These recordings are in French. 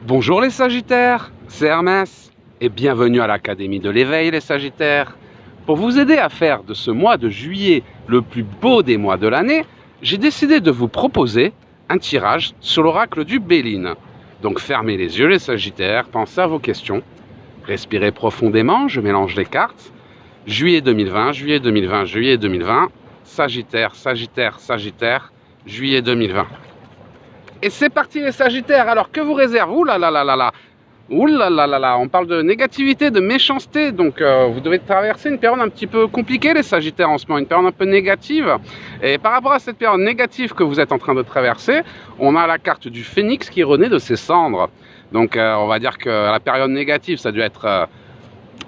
Bonjour les Sagittaires, c'est Hermès et bienvenue à l'Académie de l'éveil les Sagittaires. Pour vous aider à faire de ce mois de juillet le plus beau des mois de l'année, j'ai décidé de vous proposer un tirage sur l'oracle du Béline. Donc fermez les yeux les Sagittaires, pensez à vos questions, respirez profondément, je mélange les cartes. Juillet 2020, juillet 2020, juillet 2020, Sagittaire, Sagittaire, Sagittaire, juillet 2020. Et c'est parti les Sagittaires, alors que vous réserve? Ouh là là là là là, ouh là là là là, on parle de négativité, de méchanceté, donc vous devez traverser une période un petit peu compliquée les Sagittaires en ce moment, une période un peu négative. Et par rapport à cette période négative que vous êtes en train de traverser, on a la carte du Phénix qui renaît de ses cendres. Donc on va dire que la période négative, ça a dû être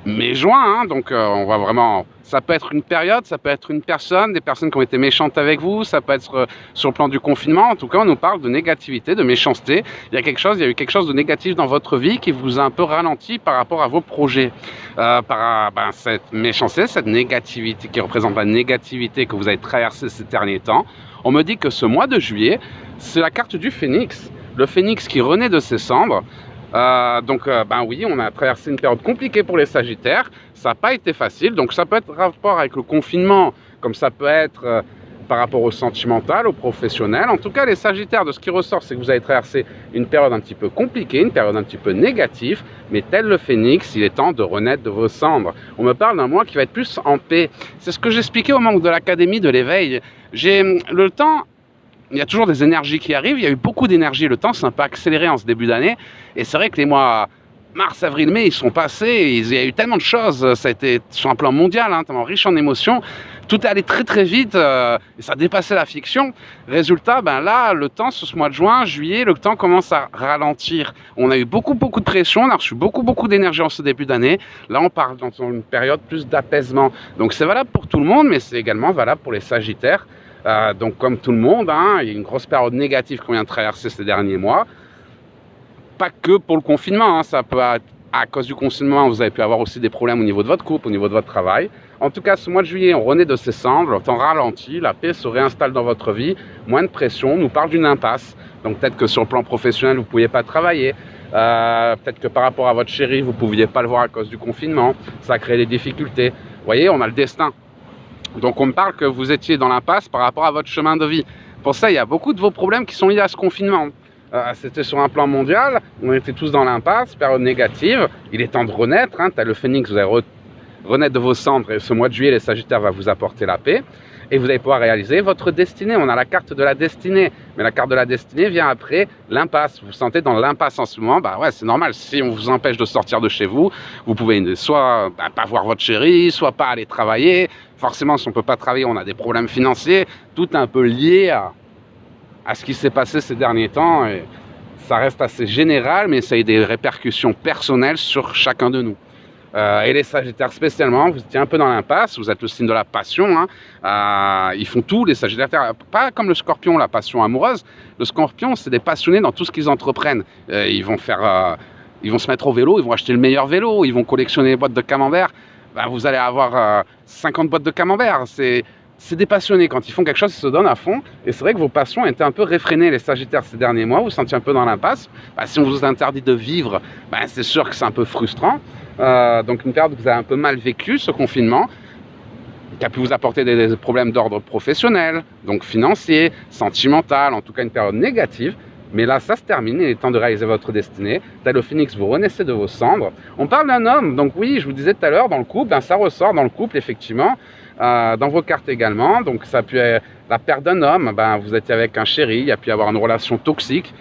mai-juin, hein, donc on voit vraiment, ça peut être une période, ça peut être une personne, des personnes qui ont été méchantes avec vous, ça peut être sur le plan du confinement. En tout cas on nous parle de négativité, de méchanceté. Il y a eu quelque chose de négatif dans votre vie qui vous a un peu ralenti par rapport à vos projets, cette méchanceté, cette négativité qui représente la négativité que vous avez traversée ces derniers temps. On me dit que ce mois de juillet, c'est la carte du Phénix, le Phénix qui renaît de ses cendres. Oui, on a traversé une période compliquée pour les Sagittaires, ça n'a pas été facile, donc ça peut être rapport avec le confinement, comme ça peut être par rapport au sentimental, au professionnel. En tout cas, les Sagittaires, de ce qui ressort, c'est que vous avez traversé une période un petit peu compliquée, une période un petit peu négative, mais tel le Phénix, il est temps de renaître de vos cendres. On me parle d'un mois qui va être plus en paix. C'est ce que j'expliquais au membre de l'Académie de l'éveil. J'ai le temps. Il y a toujours des énergies qui arrivent, il y a eu beaucoup d'énergie, le temps s'est un peu accéléré en ce début d'année, et c'est vrai que les mois mars, avril, mai, ils sont passés, il y a eu tellement de choses, ça a été sur un plan mondial, hein, tellement riche en émotions, tout est allé très très vite, et ça a dépassé la fiction. Résultat, là, le temps, sur ce mois de juin, juillet, le temps commence à ralentir. On a eu beaucoup de pression, on a reçu beaucoup d'énergie en ce début d'année. Là, on part dans une période plus d'apaisement. Donc c'est valable pour tout le monde, mais c'est également valable pour les Sagittaires. Donc comme tout le monde, hein, il y a une grosse période négative qu'on vient de traverser ces derniers mois. Pas que pour le confinement, hein, ça peut être à cause du confinement, vous avez pu avoir aussi des problèmes au niveau de votre couple, au niveau de votre travail. En tout cas, ce mois de juillet, on renaît de ses cendres, le temps ralentit, la paix se réinstalle dans votre vie, moins de pression, on nous parle d'une impasse. Donc peut-être que sur le plan professionnel, vous ne pouviez pas travailler. Peut-être que par rapport à votre chéri, vous ne pouviez pas le voir à cause du confinement. Ça a créé des difficultés. Vous voyez, on a le destin. Donc on me parle que vous étiez dans l'impasse par rapport à votre chemin de vie. Pour ça, il y a beaucoup de vos problèmes qui sont liés à ce confinement. C'était sur un plan mondial, on était tous dans l'impasse, période négative. Il est temps de renaître, hein, tel le Phénix, vous allez renaître de vos cendres. Et ce mois de juillet, les Sagittaires va vous apporter la paix. Et vous allez pouvoir réaliser votre destinée. On a la carte de la destinée. Mais la carte de la destinée vient après l'impasse. Vous vous sentez dans l'impasse en ce moment. Ouais, c'est normal. Si on vous empêche de sortir de chez vous, vous pouvez soit pas voir votre chéri, soit pas aller travailler. Forcément, si on ne peut pas travailler, on a des problèmes financiers. Tout est un peu lié à ce qui s'est passé ces derniers temps. Et ça reste assez général, mais ça a des répercussions personnelles sur chacun de nous. Et les Sagittaires spécialement, vous étiez un peu dans l'impasse, vous êtes le signe de la passion, hein. Ils font tout, les Sagittaires, pas comme le Scorpion, la passion amoureuse. Le Scorpion, c'est des passionnés dans tout ce qu'ils entreprennent. Ils vont se mettre au vélo, ils vont acheter le meilleur vélo, ils vont collectionner les boîtes de camembert. Vous allez avoir 50 boîtes de camembert. C'est des passionnés, quand ils font quelque chose, ils se donnent à fond. Et c'est vrai que vos passions étaient un peu réfrénées, les Sagittaires, ces derniers mois. Vous vous sentiez un peu dans l'impasse. Si on vous interdit de vivre, c'est sûr que c'est un peu frustrant. Donc une période où vous avez un peu mal vécu, ce confinement, qui a pu vous apporter des problèmes d'ordre professionnel, donc financier, sentimental, en tout cas une période négative. Mais là, ça se termine, il est temps de réaliser votre destinée. Tel le Phénix, vous renaissez de vos cendres. On parle d'un homme, donc oui, je vous disais tout à l'heure, dans le couple, ça ressort dans le couple, effectivement, dans vos cartes également. Donc ça a pu être la perte d'un homme, vous étiez avec un chéri, il y a pu y avoir une relation toxique.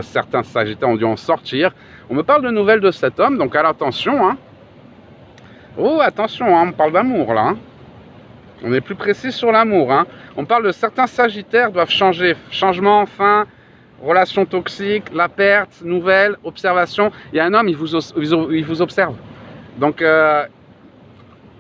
Certains Sagittaires ont dû en sortir. On me parle de nouvelles de cet homme, donc alors attention, hein. Oh, attention, hein, on parle d'amour, là. Hein. On est plus précis sur l'amour, hein. On parle de certains Sagittaires doivent changer. Changement, fin, relation toxique, la perte, nouvelle, observation. Il y a un homme, il vous observe. Donc,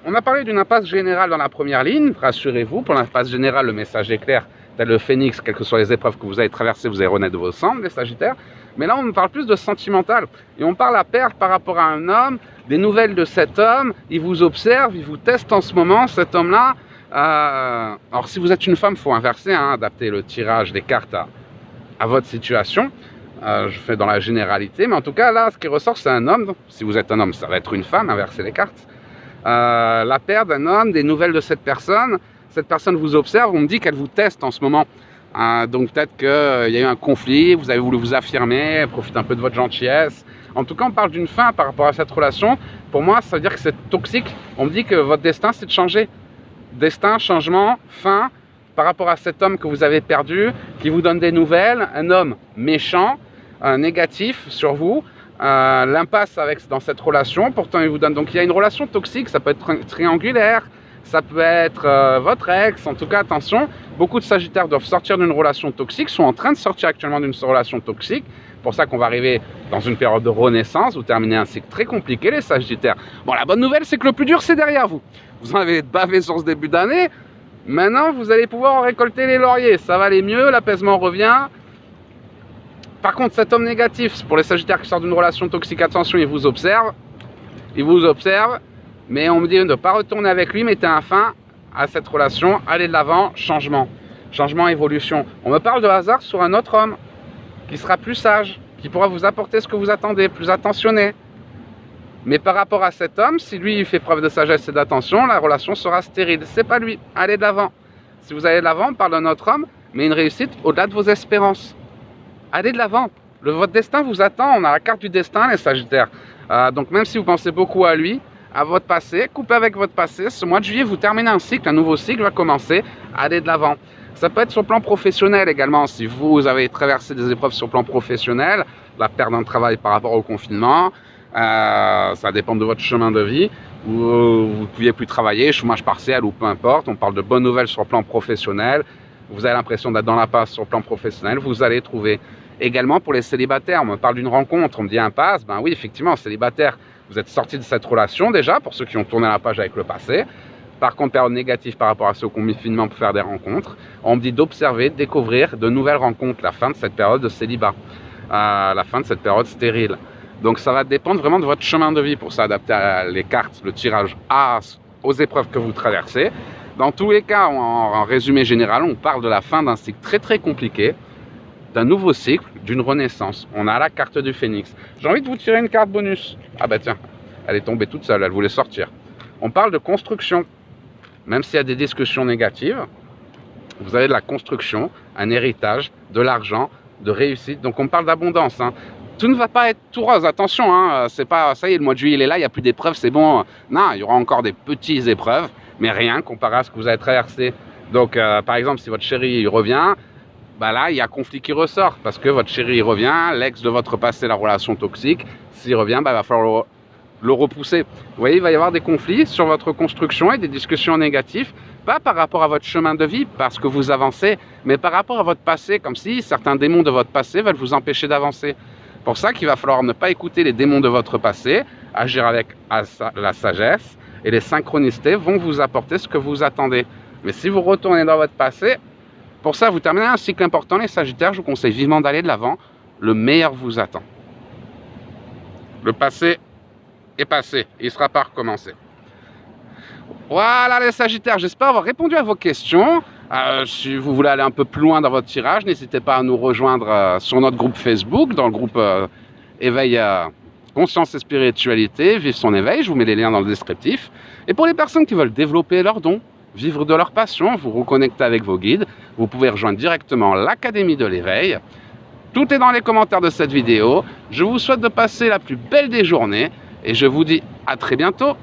on a parlé d'une impasse générale dans la première ligne. Rassurez-vous, pour l'impasse générale, le message est clair. Tel le Phénix, quelles que soient les épreuves que vous avez traversées, vous allez renaître de vos cendres, les Sagittaires. Mais là, on parle plus de sentimental. Et on parle à perte par rapport à un homme, des nouvelles de cet homme. Il vous observe, il vous teste en ce moment, cet homme-là. Alors, si vous êtes une femme, il faut inverser, hein, adapter le tirage des cartes à votre situation. Je fais dans la généralité, mais en tout cas, là, ce qui ressort, c'est un homme. Si vous êtes un homme, ça va être une femme, inversez les cartes. La paire d'un homme, des nouvelles de cette personne vous observe, on me dit qu'elle vous teste en ce moment. Donc peut-être qu'il y a eu un conflit, vous avez voulu vous affirmer, elle profite un peu de votre gentillesse. En tout cas, on parle d'une fin par rapport à cette relation. Pour moi, ça veut dire que c'est toxique. On me dit que votre destin, c'est de changer. Destin, changement, fin, par rapport à cet homme que vous avez perdu, qui vous donne des nouvelles, un homme méchant, négatif sur vous, l'impasse dans cette relation, pourtant il vous donne, donc il y a une relation toxique, ça peut être triangulaire, ça peut être votre ex, en tout cas attention, beaucoup de Sagittaires doivent sortir d'une relation toxique, sont en train de sortir actuellement d'une relation toxique, pour ça qu'on va arriver dans une période de renaissance, vous terminez un cycle très compliqué les Sagittaires. Bon, la bonne nouvelle c'est que le plus dur c'est derrière vous, vous en avez bavé sur ce début d'année, maintenant vous allez pouvoir en récolter les lauriers, ça va aller mieux, l'apaisement revient. Par contre, cet homme négatif, pour les Sagittaires qui sortent d'une relation toxique, attention, il vous observe, mais on me dit de ne pas retourner avec lui, mettez un fin à cette relation, allez de l'avant, changement, évolution. On me parle de hasard sur un autre homme qui sera plus sage, qui pourra vous apporter ce que vous attendez, plus attentionné. Mais par rapport à cet homme, si lui il fait preuve de sagesse et d'attention, la relation sera stérile. C'est pas lui, allez de l'avant. Si vous allez de l'avant, on parle d'un autre homme, mais une réussite au-delà de vos espérances. Allez de l'avant, votre destin vous attend, on a la carte du destin les Sagittaires. Donc même si vous pensez beaucoup à lui, à votre passé, coupez avec votre passé, ce mois de juillet vous terminez un cycle, un nouveau cycle va commencer, allez de l'avant. Ça peut être sur le plan professionnel également, si vous avez traversé des épreuves sur le plan professionnel, la perte d'un travail par rapport au confinement, ça dépend de votre chemin de vie, vous ne pouviez plus travailler, chômage partiel ou peu importe, on parle de bonnes nouvelles sur le plan professionnel, vous avez l'impression d'être dans la passe sur le plan professionnel, vous allez trouver. Également pour les célibataires, on me parle d'une rencontre, on me dit impasse, ben oui effectivement célibataire, vous êtes sorti de cette relation déjà, pour ceux qui ont tourné la page avec le passé. Par contre, période négative par rapport à ceux qui ont mis finement pour faire des rencontres. On me dit d'observer, de découvrir de nouvelles rencontres, la fin de cette période de célibat, la fin de cette période stérile. Donc ça va dépendre vraiment de votre chemin de vie pour s'adapter à les cartes, le tirage aux épreuves que vous traversez. Dans tous les cas, en résumé général, on parle de la fin d'un cycle très très compliqué, d'un nouveau cycle, d'une renaissance. On a la carte du phénix. J'ai envie de vous tirer une carte bonus. Ah bah tiens, elle est tombée toute seule, elle voulait sortir. On parle de construction. Même s'il y a des discussions négatives, vous avez de la construction, un héritage, de l'argent, de réussite. Donc on parle d'abondance. Tout ne va pas être tout rose, attention, c'est pas ça y est, le mois de juillet il est là, il n'y a plus d'épreuves, c'est bon. Non, il y aura encore des petites épreuves, mais rien comparé à ce que vous avez traversé. Donc par exemple, si votre chéri il revient, bah là il y a conflit qui ressort, parce que votre chéri il revient, l'ex de votre passé, la relation toxique, s'il revient, bah, il va falloir le repousser. Vous voyez, il va y avoir des conflits sur votre construction et des discussions négatives, pas par rapport à votre chemin de vie, parce que vous avancez, mais par rapport à votre passé, comme si certains démons de votre passé veulent vous empêcher d'avancer. Pour ça qu'il va falloir ne pas écouter les démons de votre passé, agir avec la sagesse, et les synchronicités vont vous apporter ce que vous attendez. Mais si vous retournez dans votre passé, pour ça vous terminez un cycle important, les Sagittaires, je vous conseille vivement d'aller de l'avant, le meilleur vous attend. Le passé est passé, il ne sera pas recommencé. Voilà les Sagittaires, j'espère avoir répondu à vos questions. Si vous voulez aller un peu plus loin dans votre tirage, n'hésitez pas à nous rejoindre sur notre groupe Facebook, dans le groupe Éveil Conscience et Spiritualité, Vive son éveil, je vous mets les liens dans le descriptif. Et pour les personnes qui veulent développer leurs dons, vivre de leur passion, vous reconnecter avec vos guides, vous pouvez rejoindre directement l'Académie de l'éveil. Tout est dans les commentaires de cette vidéo. Je vous souhaite de passer la plus belle des journées et je vous dis à très bientôt.